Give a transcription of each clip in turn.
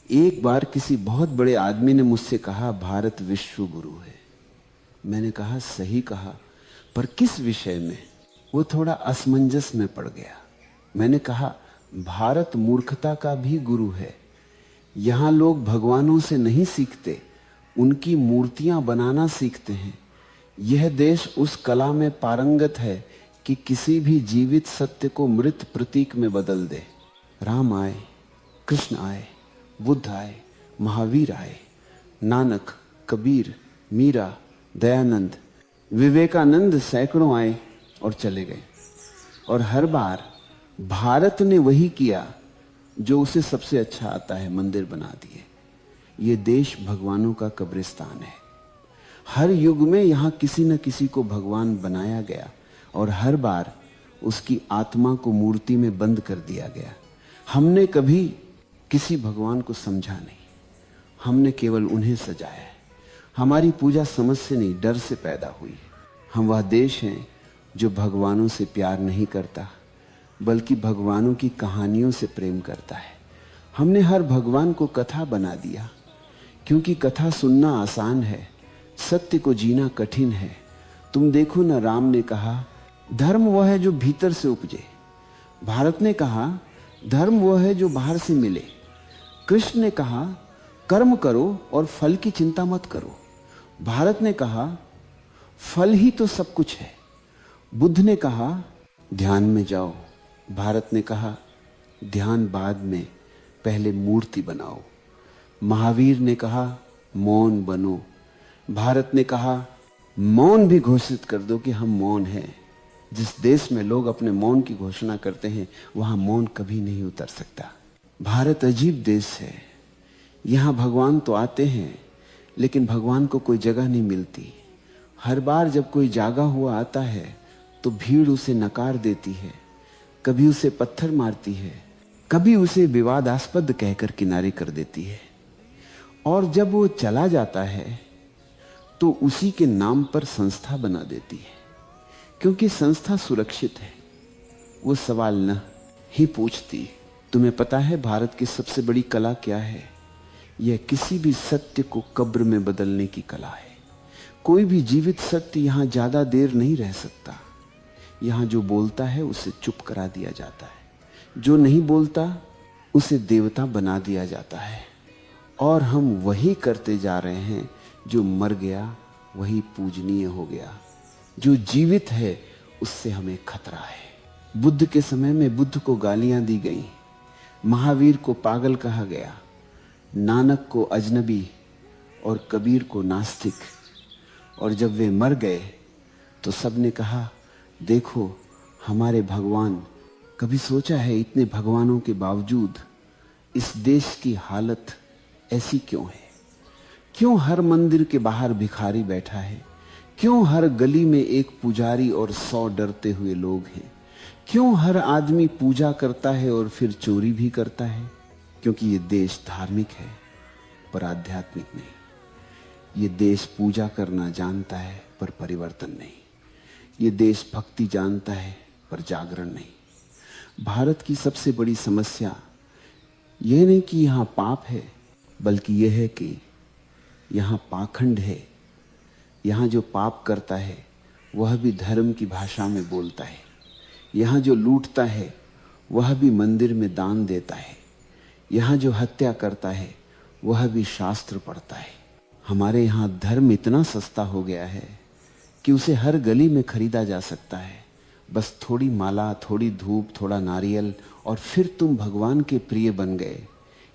एक बार किसी बहुत बड़े आदमी ने मुझसे कहा, भारत विश्व गुरु है। मैंने कहा, सही कहा, पर किस विषय में? वो थोड़ा असमंजस में पड़ गया। मैंने कहा, भारत मूर्खता का भी गुरु है। यहां लोग भगवानों से नहीं सीखते, उनकी मूर्तियां बनाना सीखते हैं। यह देश उस कला में पारंगत है कि किसी भी जीवित सत्य को मृत प्रतीक में बदल दे। राम आए, कृष्ण आए, बुद्ध आए, महावीर आए, नानक, कबीर, मीरा, दयानंद, विवेकानंद सैकड़ों आए और चले गए, और हर बार भारत ने वही किया जो उसे सबसे अच्छा आता है, मंदिर बना दिए। ये देश भगवानों का कब्रिस्तान है। हर युग में यहां किसी न किसी को भगवान बनाया गया और हर बार उसकी आत्मा को मूर्ति में बंद कर दिया गया। हमने कभी किसी भगवान को समझा नहीं, हमने केवल उन्हें सजाया है। हमारी पूजा समझ से नहीं, डर से पैदा हुई है। हम वह देश हैं जो भगवानों से प्यार नहीं करता, बल्कि भगवानों की कहानियों से प्रेम करता है। हमने हर भगवान को कथा बना दिया, क्योंकि कथा सुनना आसान है, सत्य को जीना कठिन है। तुम देखो ना, राम ने कहा धर्म वह है जो भीतर से उपजे। भारत ने कहा धर्म वह है जो बाहर से मिले। कृष्ण ने कहा कर्म करो और फल की चिंता मत करो। भारत ने कहा फल ही तो सब कुछ है। बुद्ध ने कहा ध्यान में जाओ। भारत ने कहा ध्यान बाद में, पहले मूर्ति बनाओ। महावीर ने कहा मौन बनो। भारत ने कहा मौन भी घोषित कर दो कि हम मौन हैं। जिस देश में लोग अपने मौन की घोषणा करते हैं, वहां मौन कभी नहीं उतर सकता। भारत अजीब देश है। यहां भगवान तो आते हैं, लेकिन भगवान को कोई जगह नहीं मिलती। हर बार जब कोई जागा हुआ आता है तो भीड़ उसे नकार देती है, कभी उसे पत्थर मारती है, कभी उसे विवादास्पद कहकर किनारे कर देती है। और जब वो चला जाता है तो उसी के नाम पर संस्था बना देती है, क्योंकि संस्था सुरक्षित है। वो सवाल न ही पूछती। तुम्हें पता है भारत की सबसे बड़ी कला क्या है? यह किसी भी सत्य को कब्र में बदलने की कला है। कोई भी जीवित सत्य यहां ज्यादा देर नहीं रह सकता। यहां जो बोलता है उसे चुप करा दिया जाता है, जो नहीं बोलता उसे देवता बना दिया जाता है। और हम वही करते जा रहे हैं। जो मर गया वही पूजनीय हो गया, जो जीवित है उससे हमें खतरा है। बुद्ध के समय में बुद्ध को गालियां दी गई, महावीर को पागल कहा गया, नानक को अजनबी और कबीर को नास्तिक। और जब वे मर गए तो सबने कहा देखो हमारे भगवान। कभी सोचा है इतने भगवानों के बावजूद इस देश की हालत ऐसी क्यों है? क्यों हर मंदिर के बाहर भिखारी बैठा है? क्यों हर गली में एक पुजारी और 100 डरते हुए लोग हैं? क्यों हर आदमी पूजा करता है और फिर चोरी भी करता है? क्योंकि ये देश धार्मिक है पर आध्यात्मिक नहीं। ये देश पूजा करना जानता है पर परिवर्तन नहीं। ये देश भक्ति जानता है पर जागरण नहीं। भारत की सबसे बड़ी समस्या यह नहीं कि यहां पाप है, बल्कि यह है कि यहां पाखंड है। यहां जो पाप करता है वह भी धर्म की भाषा में बोलता है। यहां जो लूटता है वह भी मंदिर में दान देता है। यहां जो हत्या करता है वह भी शास्त्र पढ़ता है। हमारे यहां धर्म इतना सस्ता हो गया है कि उसे हर गली में खरीदा जा सकता है। बस थोड़ी माला, थोड़ी धूप, थोड़ा नारियल और फिर तुम भगवान के प्रिय बन गए।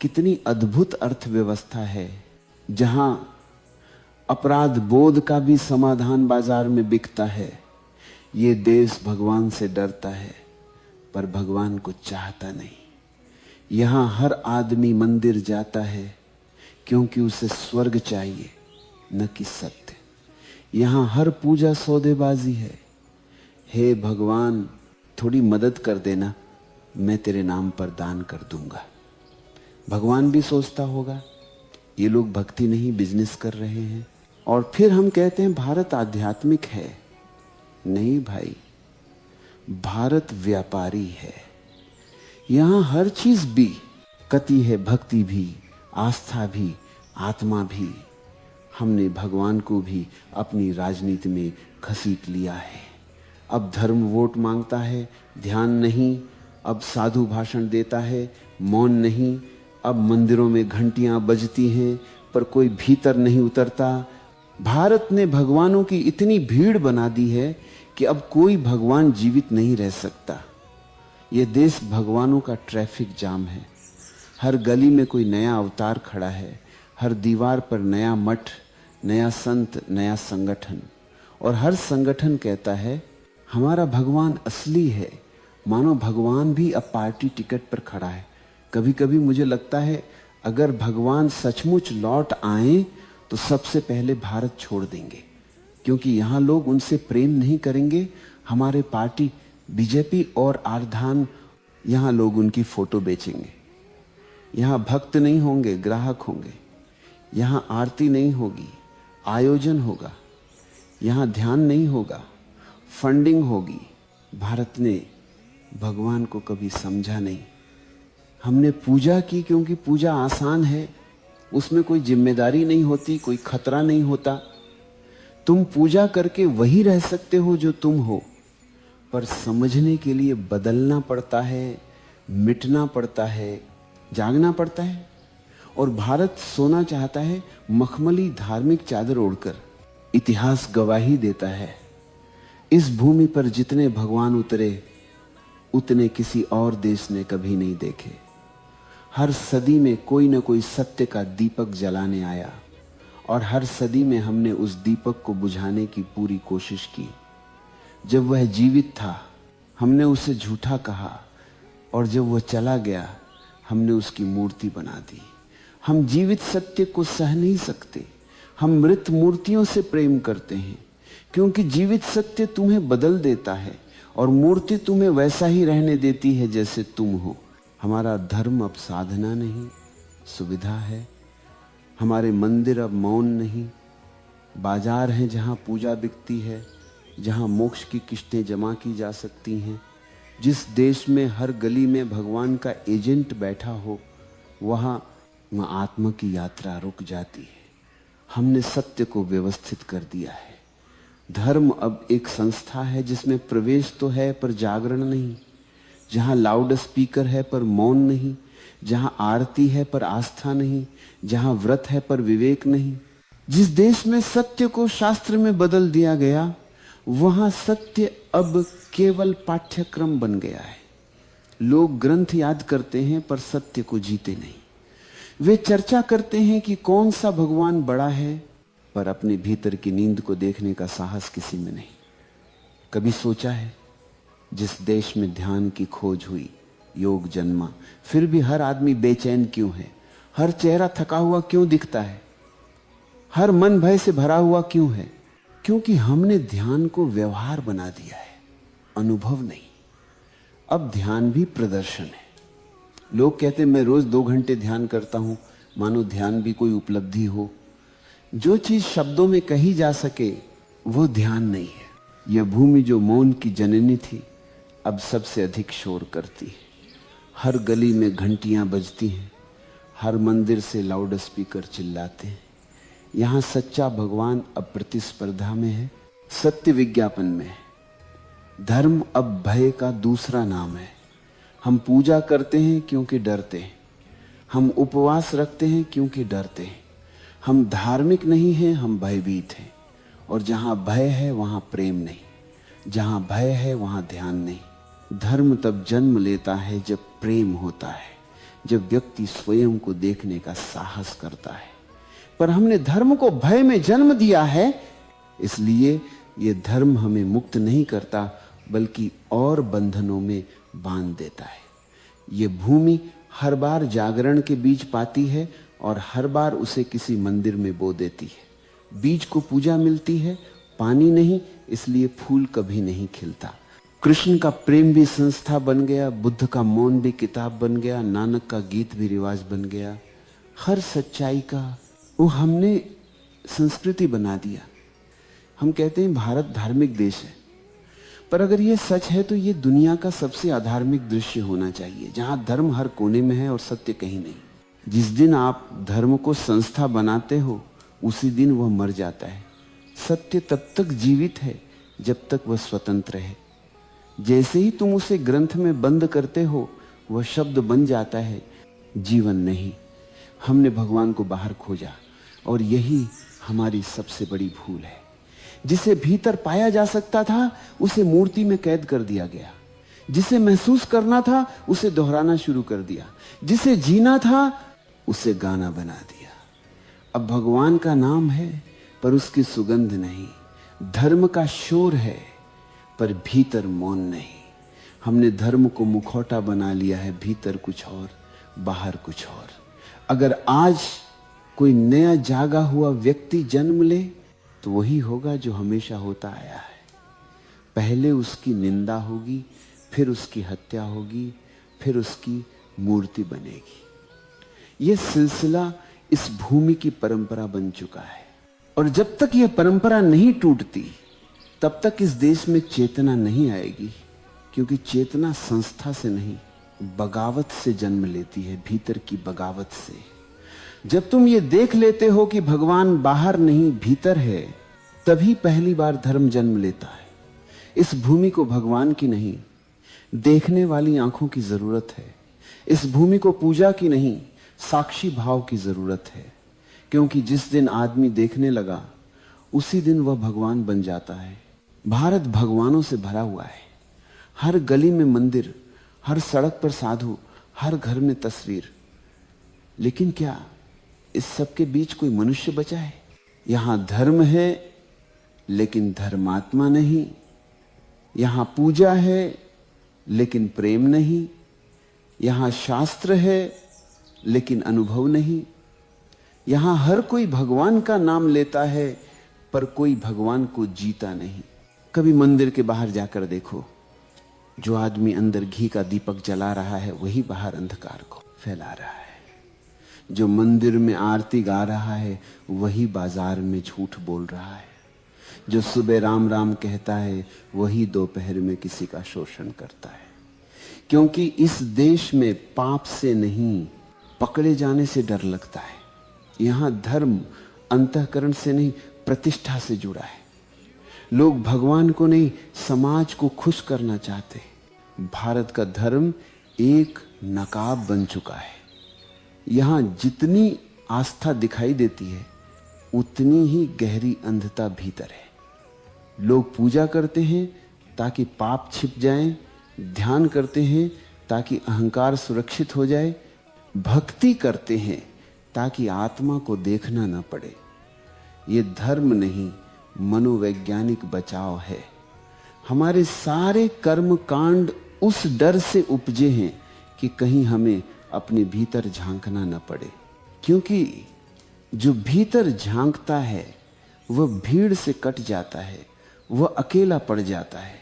कितनी अद्भुत अर्थव्यवस्था है, जहां अपराध बोध का भी समाधान बाजार में बिकता है। ये देश भगवान से डरता है पर भगवान को चाहता नहीं। यहां हर आदमी मंदिर जाता है क्योंकि उसे स्वर्ग चाहिए, न कि सत्य। यहां हर पूजा सौदेबाजी है। हे भगवान थोड़ी मदद कर देना, मैं तेरे नाम पर दान कर दूंगा। भगवान भी सोचता होगा ये लोग भक्ति नहीं बिजनेस कर रहे हैं। और फिर हम कहते हैं भारत आध्यात्मिक है। नहीं भाई, भारत व्यापारी है। यहां हर चीज भी कती है, भक्ति भी, आस्था भी, आत्मा भी, हमने भगवान को भी अपनी राजनीति में घसीट लिया है। अब धर्म वोट मांगता है, ध्यान नहीं। अब साधु भाषण देता है, मौन नहीं। अब मंदिरों में घंटियां बजती हैं पर कोई भीतर नहीं उतरता। भारत ने भगवानों की इतनी भीड़ बना दी है कि अब कोई भगवान जीवित नहीं रह सकता। यह देश भगवानों का ट्रैफिक जाम है। हर गली में कोई नया अवतार खड़ा है, हर दीवार पर नया मठ, नया संत, नया संगठन, और हर संगठन कहता है हमारा भगवान असली है। मानो भगवान भी अब पार्टी टिकट पर खड़ा है। कभी कभी मुझे लगता है अगर भगवान सचमुच लौट आए तो सबसे पहले भारत छोड़ देंगे, क्योंकि यहां लोग उनसे प्रेम नहीं करेंगे। हमारे पार्टी बीजेपी और आर्धान, यहां लोग उनकी फोटो बेचेंगे। यहां भक्त नहीं होंगे, ग्राहक होंगे। यहां आरती नहीं होगी, आयोजन होगा। यहां ध्यान नहीं होगा, फंडिंग होगी। भारत ने भगवान को कभी समझा नहीं। हमने पूजा की क्योंकि पूजा आसान है, उसमें कोई जिम्मेदारी नहीं होती, कोई खतरा नहीं होता। तुम पूजा करके वही रह सकते हो जो तुम हो, पर समझने के लिए बदलना पड़ता है, मिटना पड़ता है, जागना पड़ता है। और भारत सोना चाहता है मखमली धार्मिक चादर ओढ़कर। इतिहास गवाही देता है इस भूमि पर जितने भगवान उतरे उतने किसी और देश ने कभी नहीं देखे। हर सदी में कोई न कोई सत्य का दीपक जलाने आया, और हर सदी में हमने उस दीपक को बुझाने की पूरी कोशिश की। जब वह जीवित था हमने उसे झूठा कहा, और जब वह चला गया हमने उसकी मूर्ति बना दी। हम जीवित सत्य को सह नहीं सकते, हम मृत मूर्तियों से प्रेम करते हैं, क्योंकि जीवित सत्य तुम्हें बदल देता है और मूर्ति तुम्हें वैसा ही रहने देती है जैसे तुम हो। हमारा धर्म अब साधना नहीं, सुविधा है। हमारे मंदिर अब मौन नहीं, बाजार हैं जहां पूजा बिकती है, जहां मोक्ष की किस्तें जमा की जा सकती हैं। जिस देश में हर गली में भगवान का एजेंट बैठा हो, वहां आत्मा की यात्रा रुक जाती है। हमने सत्य को व्यवस्थित कर दिया है। धर्म अब एक संस्था है जिसमें प्रवेश तो है पर जागरण नहीं, जहां लाउड स्पीकर है पर मौन नहीं, जहां आरती है पर आस्था नहीं, जहां व्रत है पर विवेक नहीं। जिस देश में सत्य को शास्त्र में बदल दिया गया, वहां सत्य अब केवल पाठ्यक्रम बन गया है। लोग ग्रंथ याद करते हैं पर सत्य को जीते नहीं। वे चर्चा करते हैं कि कौन सा भगवान बड़ा है, पर अपने भीतर की नींद को देखने का साहस किसी में नहीं। कभी सोचा है जिस देश में ध्यान की खोज हुई, योग जन्मा, फिर भी हर आदमी बेचैन क्यों है? हर चेहरा थका हुआ क्यों दिखता है? हर मन भय से भरा हुआ क्यों है? क्योंकि हमने ध्यान को व्यवहार बना दिया है, अनुभव नहीं। अब ध्यान भी प्रदर्शन है। लोग कहते हैं मैं रोज 2 घंटे ध्यान करता हूं, मानो ध्यान भी कोई उपलब्धि हो। जो चीज शब्दों में कही जा सके वो ध्यान नहीं है। यह भूमि जो मौन की जननी थी अब सबसे अधिक शोर करती है। हर गली में घंटियां बजती हैं, हर मंदिर से लाउड स्पीकर चिल्लाते हैं। यहां सच्चा भगवान अब प्रतिस्पर्धा में है, सत्य विज्ञापन में है। धर्म अब भय का दूसरा नाम है। हम पूजा करते हैं क्योंकि डरते हैं, हम उपवास रखते हैं क्योंकि डरते हैं। हम धार्मिक नहीं हैं, हम भयभीत हैं। और जहां भय है वहां प्रेम नहीं, जहां भय है वहां ध्यान नहीं। धर्म तब जन्म लेता है जब प्रेम होता है, जब व्यक्ति स्वयं को देखने का साहस करता है। पर हमने धर्म को भय में जन्म दिया है, इसलिए यह धर्म हमें मुक्त नहीं करता बल्कि और बंधनों में बांध देता है। यह भूमि हर बार जागरण के बीज पाती है और हर बार उसे किसी मंदिर में बो देती है। बीज को पूजा मिलती है, पानी नहीं, इसलिए फूल कभी नहीं खिलता। कृष्ण का प्रेम भी संस्था बन गया, बुद्ध का मौन भी किताब बन गया, नानक का गीत भी रिवाज बन गया। हर सच्चाई का वो हमने संस्कृति बना दिया। हम कहते हैं भारत धार्मिक देश है, पर अगर ये सच है तो ये दुनिया का सबसे अधार्मिक दृश्य होना चाहिए, जहां धर्म हर कोने में है और सत्य कहीं नहीं। जिस दिन आप धर्म को संस्था बनाते हो उसी दिन वह मर जाता है। सत्य तब तक जीवित है जब तक वह स्वतंत्र है। जैसे ही तुम उसे ग्रंथ में बंद करते हो वह शब्द बन जाता है, जीवन नहीं। हमने भगवान को बाहर खोजा और यही हमारी सबसे बड़ी भूल है। जिसे भीतर पाया जा सकता था उसे मूर्ति में कैद कर दिया गया। जिसे महसूस करना था उसे दोहराना शुरू कर दिया। जिसे जीना था उसे गाना बना दिया। अब भगवान का नाम है पर उसकी सुगंध नहीं। धर्म का शोर है पर भीतर मौन नहीं। हमने धर्म को मुखौटा बना लिया है, भीतर कुछ और बाहर कुछ और। अगर आज कोई नया जागा हुआ व्यक्ति जन्म ले तो वही होगा जो हमेशा होता आया है। पहले उसकी निंदा होगी, फिर उसकी हत्या होगी, फिर उसकी मूर्ति बनेगी। यह सिलसिला इस भूमि की परंपरा बन चुका है और जब तक यह परंपरा नहीं टूटती तब तक इस देश में चेतना नहीं आएगी, क्योंकि चेतना संस्था से नहीं बगावत से जन्म लेती है, भीतर की बगावत से। जब तुम ये देख लेते हो कि भगवान बाहर नहीं भीतर है, तभी पहली बार धर्म जन्म लेता है। इस भूमि को भगवान की नहीं देखने वाली आंखों की जरूरत है। इस भूमि को पूजा की नहीं साक्षी भाव की जरूरत है, क्योंकि जिस दिन आदमी देखने लगा उसी दिन वह भगवान बन जाता है। भारत भगवानों से भरा हुआ है। हर गली में मंदिर, हर सड़क पर साधु, हर घर में तस्वीर। लेकिन क्या इस सब के बीच कोई मनुष्य बचा है? यहां धर्म है लेकिन धर्मात्मा नहीं। यहां पूजा है लेकिन प्रेम नहीं। यहां शास्त्र है लेकिन अनुभव नहीं। यहां हर कोई भगवान का नाम लेता है पर कोई भगवान को जीता नहीं। कभी मंदिर के बाहर जाकर देखो, जो आदमी अंदर घी का दीपक जला रहा है वही बाहर अंधकार को फैला रहा है। जो मंदिर में आरती गा रहा है वही बाजार में झूठ बोल रहा है। जो सुबह राम राम कहता है वही दोपहर में किसी का शोषण करता है। क्योंकि इस देश में पाप से नहीं पकड़े जाने से डर लगता है। यहां धर्म अंतःकरण से नहीं प्रतिष्ठा से जुड़ा है। लोग भगवान को नहीं समाज को खुश करना चाहते। भारत का धर्म एक नकाब बन चुका है। यहां जितनी आस्था दिखाई देती है उतनी ही गहरी अंधता भीतर है। लोग पूजा करते हैं ताकि पाप छिप जाएं, ध्यान करते हैं ताकि अहंकार सुरक्षित हो जाए, भक्ति करते हैं ताकि आत्मा को देखना ना पड़े। ये धर्म नहीं मनोवैज्ञानिक बचाव है। हमारे सारे कर्म कांड उस डर से उपजे हैं कि कहीं हमें अपने भीतर झांकना न पड़े। क्योंकि जो भीतर झांकता है वह भीड़ से कट जाता है, वह अकेला पड़ जाता है।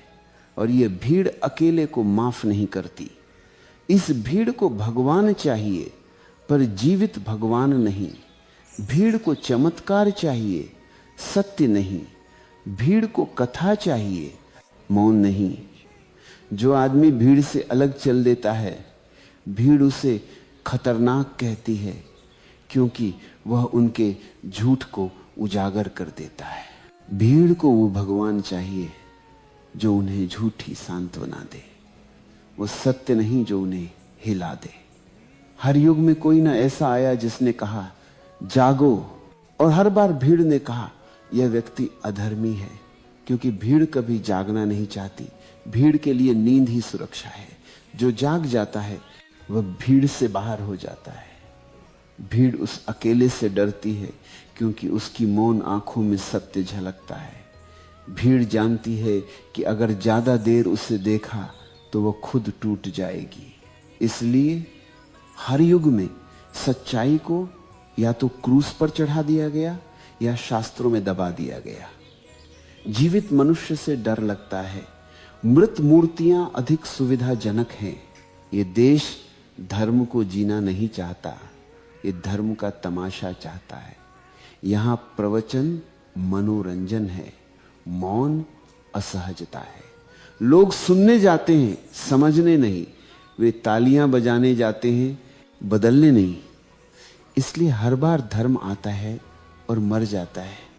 और यह भीड़ अकेले को माफ नहीं करती। इस भीड़ को भगवान चाहिए पर जीवित भगवान नहीं। भीड़ को चमत्कार चाहिए, सत्य नहीं। भीड़ को कथा चाहिए, मौन नहीं। जो आदमी भीड़ से अलग चल देता है, भीड़ उसे खतरनाक कहती है, क्योंकि वह उनके झूठ को उजागर कर देता है। भीड़ को वो भगवान चाहिए जो उन्हें झूठी सांत्वना दे, वो सत्य नहीं जो उन्हें हिला दे। हर युग में कोई ना ऐसा आया जिसने कहा जागो, और हर बार भीड़ ने कहा यह व्यक्ति अधर्मी है, क्योंकि भीड़ कभी जागना नहीं चाहती। भीड़ के लिए नींद ही सुरक्षा है। जो जाग जाता है वह भीड़ से बाहर हो जाता है। भीड़ उस अकेले से डरती है क्योंकि उसकी मौन आंखों में सत्य झलकता है। भीड़ जानती है कि अगर ज्यादा देर उसे देखा तो वह खुद टूट जाएगी। इसलिए हर युग में सच्चाई को या तो क्रूस पर चढ़ा दिया गया या शास्त्रों में दबा दिया गया। जीवित मनुष्य से डर लगता है। मृत मूर्तियां अधिक सुविधाजनक हैं। ये देश धर्म को जीना नहीं चाहता, ये धर्म का तमाशा चाहता है। यहां प्रवचन मनोरंजन है, मौन असहजता है। लोग सुनने जाते हैं, समझने नहीं। वे तालियां बजाने जाते हैं, बदलने नहीं। इसलिए हर बार धर्म आता है और मर जाता है।